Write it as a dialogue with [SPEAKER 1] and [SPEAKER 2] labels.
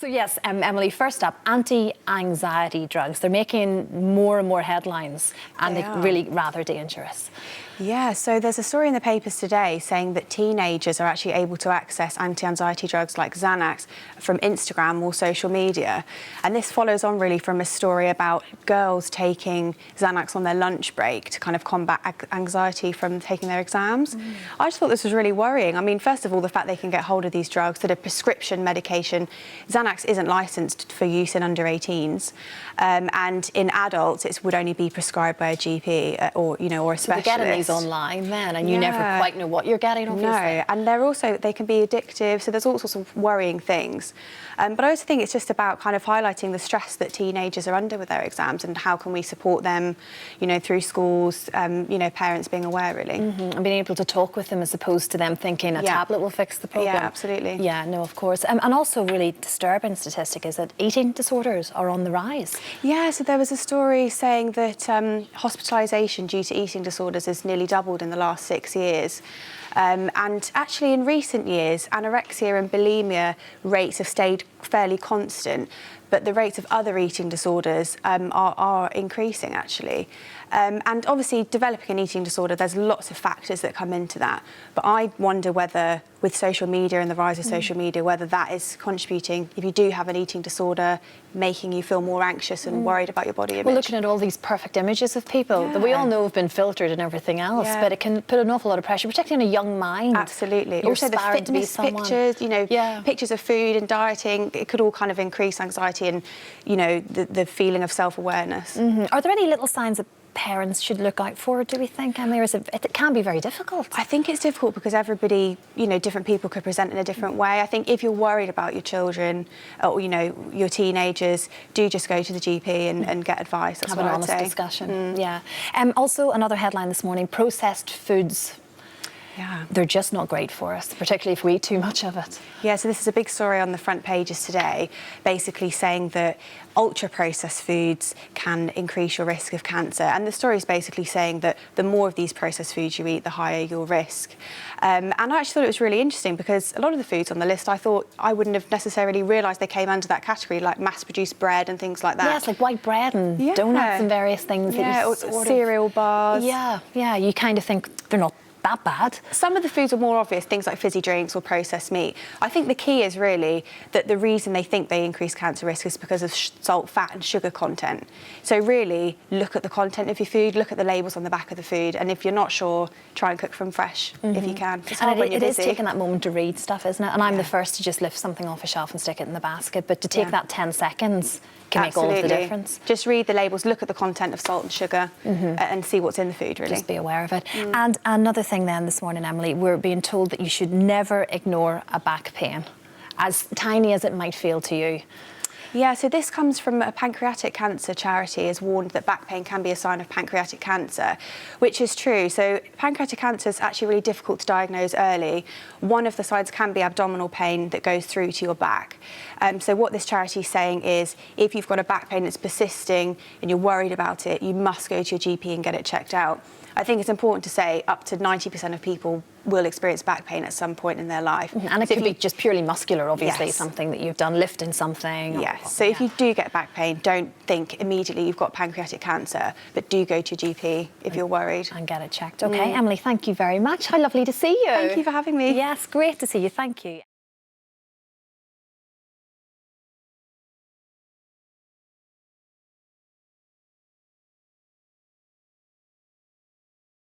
[SPEAKER 1] So yes, Emily, first up, anti-anxiety drugs. They're making more and more headlines and they're really rather dangerous.
[SPEAKER 2] Yeah, so there's a story in the papers today saying that teenagers are actually able to access anti-anxiety drugs like Xanax from Instagram or social media. And this follows on really from a story about girls taking Xanax on their lunch break to kind of combat anxiety from taking their exams. I just thought this was really worrying. I mean, first of all, the fact they can get hold of these drugs that are prescription medication. Xanax isn't licensed for use in under 18s. And in adults, it would only be prescribed by a GP or a specialist.
[SPEAKER 1] So they're getting these online then, and you never quite know what you're getting, obviously.
[SPEAKER 2] No, and they can be addictive, so there's all sorts of worrying things. But I also think it's just about kind of highlighting the stress that teenagers are under with their exams and how can we support them, through schools, parents being aware, really.
[SPEAKER 1] And being able to talk with them as opposed to them thinking a tablet will fix the problem.
[SPEAKER 2] Yeah, absolutely.
[SPEAKER 1] Yeah, no, of course. And also really disturbing statistic is that eating disorders are on the rise.
[SPEAKER 2] Yeah, so there was a story saying that hospitalisation due to eating disorders has nearly doubled in the last 6 years. And actually in recent years, anorexia and bulimia rates have stayed fairly constant, but the rates of other eating disorders are increasing, actually. And obviously, developing an eating disorder, there's lots of factors that come into that. But I wonder whether, with social media and the rise of social media, whether that is contributing, if you do have an eating disorder, making you feel more anxious and worried about your body image.
[SPEAKER 1] We're looking at all these perfect images of people that we all know have been filtered and everything else, but it can put an awful lot of pressure, particularly on a young mind.
[SPEAKER 2] Absolutely. Also the fitness pictures, pictures of food and dieting, it could all kind of increase anxiety and, the feeling of self-awareness.
[SPEAKER 1] Are there any little signs that parents should look out for, do we think, Emily? Or it can be very difficult.
[SPEAKER 2] I think it's difficult because everybody, different people could present in a different way. I think if you're worried about your children or, your teenagers, do just go to the GP and get advice. That's
[SPEAKER 1] Have
[SPEAKER 2] what
[SPEAKER 1] an
[SPEAKER 2] I'd
[SPEAKER 1] honest
[SPEAKER 2] say.
[SPEAKER 1] discussion. Yeah. Also, another headline this morning, processed foods.
[SPEAKER 2] Yeah.
[SPEAKER 1] They're just not great for us, particularly if we eat too much of it.
[SPEAKER 2] Yeah, so this is a big story on the front pages today, basically saying that ultra-processed foods can increase your risk of cancer. And the story is basically saying that the more of these processed foods you eat, the higher your risk. And I actually thought it was really interesting because a lot of the foods on the list, I thought I wouldn't have necessarily realised they came under that category, like mass-produced bread and things like that.
[SPEAKER 1] Yeah, it's like white bread and donuts and various things.
[SPEAKER 2] Yeah, or cereal bars.
[SPEAKER 1] Yeah, you kind of think they're not that bad.
[SPEAKER 2] Some of the foods are more obvious, things like fizzy drinks or processed meat. I think the key is really that the reason they think they increase cancer risk is because of salt, fat and sugar content. So really look at the content of your food, look at the labels on the back of the food, and if you're not sure, try and cook from fresh if you can. It's hard when you're busy.
[SPEAKER 1] It is taking that moment to read stuff, isn't it? And I'm the first to just lift something off a shelf and stick it in the basket, but to take that 10 seconds can make all of the difference.
[SPEAKER 2] Just read the labels, look at the content of salt and sugar and see what's in the food, really.
[SPEAKER 1] Just be aware of it. And another thing then this morning, Emily, we're being told that you should never ignore a back pain, as tiny as it might feel to you.
[SPEAKER 2] Yeah, so this comes from a pancreatic cancer charity has warned that back pain can be a sign of pancreatic cancer, which is true. So pancreatic cancer is actually really difficult to diagnose early. One of the signs can be abdominal pain that goes through to your back. So what this charity is saying is if you've got a back pain that's persisting and you're worried about it, you must go to your GP and get it checked out. I think it's important to say up to 90% of people will experience back pain at some point in their life.
[SPEAKER 1] And it could be just purely muscular, obviously, something that you've done, lifting something.
[SPEAKER 2] Yes, so if you do get back pain, don't think immediately you've got pancreatic cancer, but do go to your GP if you're worried.
[SPEAKER 1] And get it checked. OK, Emily, thank you very much. How lovely to see you.
[SPEAKER 2] Thank you for having me.
[SPEAKER 1] Yes, great to see you. Thank you.